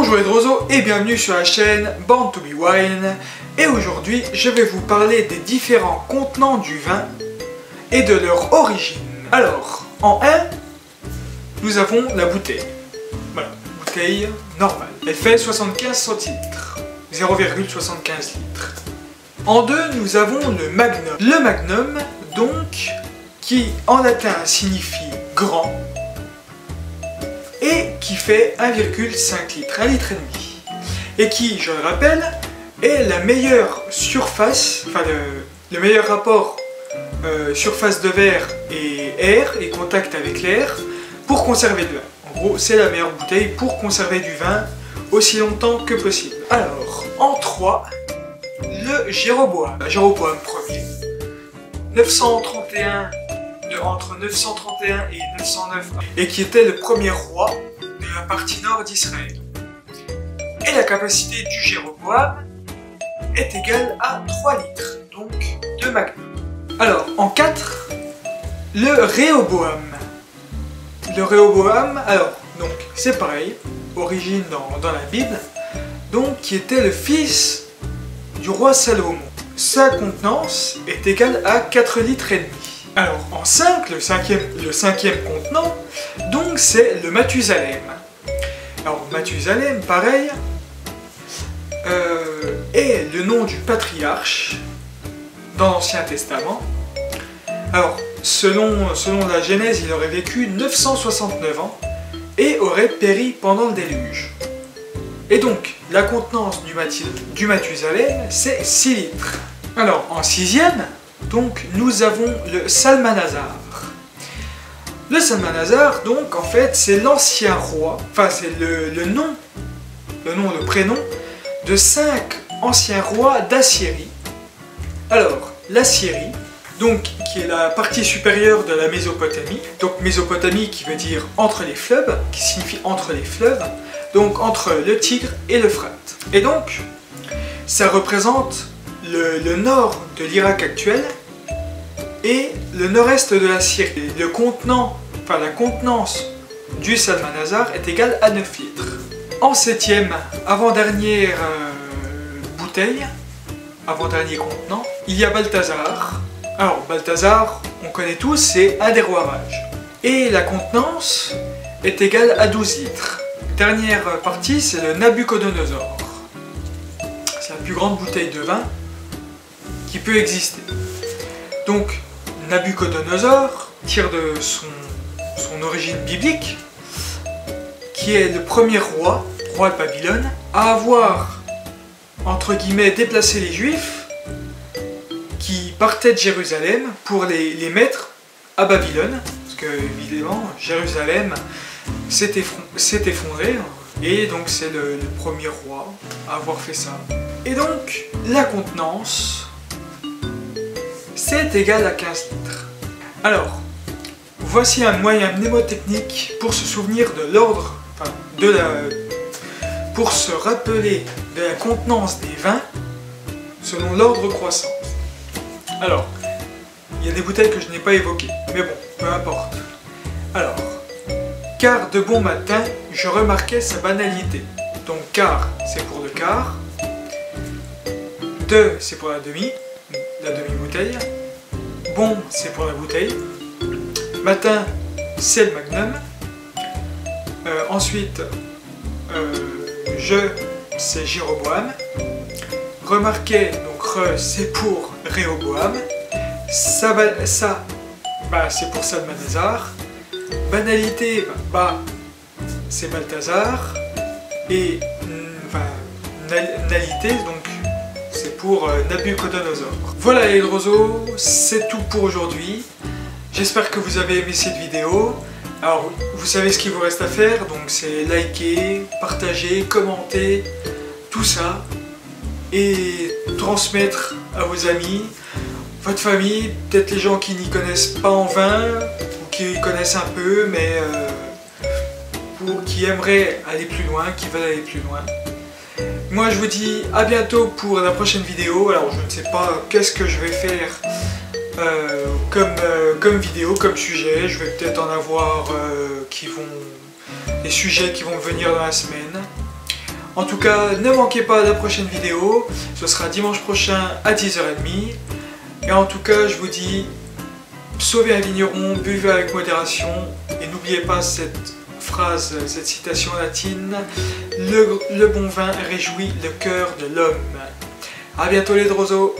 Bonjour Edrozo et bienvenue sur la chaîne Born to be Wine. Et aujourd'hui, je vais vous parler des différents contenants du vin et de leur origine. Alors, en 1, nous avons la bouteille. Voilà, bouteille normale. Elle fait 75 centilitres, 0,75 litres. En 2, nous avons le magnum. Le magnum, donc, qui en latin signifie grand, et qui fait 1,5 litre, 1,5 litre. Et qui, je le rappelle, est la meilleure surface, enfin le meilleur rapport surface de verre et air, et contact avec l'air, pour conserver le vin. En gros, c'est la meilleure bouteille pour conserver du vin aussi longtemps que possible. Alors, en 3, le Jéroboam. Jéroboam Ier. 931 entre 931 et 909, et qui était le premier roi de la partie nord d'Israël. Et la capacité du Jéroboam est égale à 3 litres, donc de magnum. Alors, en 4, le Réhoboam. Le Réhoboam, alors, donc, c'est pareil, origine dans la Bible, donc, qui était le fils du roi Salomon. Sa contenance est égale à 4 litres et demi. Alors, en 5, le cinquième contenant, donc c'est le Mathusalem. Alors, Mathusalem, pareil, est le nom du patriarche dans l'Ancien Testament. Alors, selon la Genèse, il aurait vécu 969 ans et aurait péri pendant le déluge. Et donc, la contenance du Mathusalem, c'est 6 litres. Alors, en 6e, donc, nous avons le Salmanazar. Le Salmanazar, donc, en fait, c'est l'ancien roi, enfin, c'est le prénom de 5 anciens rois d'Assyrie. Alors, l'Assyrie, donc, qui est la partie supérieure de la Mésopotamie, donc Mésopotamie qui veut dire entre les fleuves, qui signifie entre les fleuves, donc entre le Tigre et l'Euphrate. Et donc, ça représente le nord de l'Irak actuel et le nord-est de la Syrie. Le contenant, enfin la contenance du Salmanazar est égale à 9 litres. En 7e, avant-dernière bouteille, avant-dernier contenant, il y a Balthazar. Alors Balthazar, on connaît tous, c'est un des rois mages. Et la contenance est égale à 12 litres. Dernière partie, c'est le Nabucodonosor. C'est la plus grande bouteille de vin qui peut exister. Donc, Nabucodonosor tire de son origine biblique, qui est le premier roi de Babylone, à avoir, entre guillemets, déplacé les Juifs qui partaient de Jérusalem pour les mettre à Babylone, parce que, évidemment, Jérusalem s'est effondré, et donc c'est le premier roi à avoir fait ça. Et donc, la contenance, c'est égal à 15 litres. Alors, voici un moyen mnémotechnique pour se souvenir de l'ordre, enfin, pour se rappeler de la contenance des vins selon l'ordre croissant. Alors, il y a des bouteilles que je n'ai pas évoquées, mais bon, peu importe. Alors, car de bon matin, je remarquais sa banalité. Donc, car, c'est pour le quart. 2, c'est pour la demi-bouteille. Bon, c'est pour la bouteille. Matin, c'est le magnum. Ensuite, c'est Jéroboam. Remarquez, donc c'est pour Réhoboam. Ça c'est pour Salmanazar. Banalité, c'est Balthazar. Et nalité, donc c'est pour Nabucodonosor. Voilà les Edrozo, c'est tout pour aujourd'hui. J'espère que vous avez aimé cette vidéo. Alors, vous savez ce qu'il vous reste à faire, donc c'est liker, partager, commenter, tout ça, et transmettre à vos amis, votre famille, peut-être les gens qui n'y connaissent pas en vin, ou qui connaissent un peu, mais qui aimeraient aller plus loin, qui veulent aller plus loin. Moi je vous dis à bientôt pour la prochaine vidéo. Alors je ne sais pas qu'est-ce que je vais faire comme vidéo, comme sujet. Je vais peut-être en avoir des sujets qui vont venir dans la semaine. En tout cas, ne manquez pas la prochaine vidéo, ce sera dimanche prochain à 10h30. Et en tout cas, je vous dis, sauvez un vigneron, buvez avec modération, et n'oubliez pas cette phrase, cette citation latine, le bon vin réjouit le cœur de l'homme. A bientôt les drozos!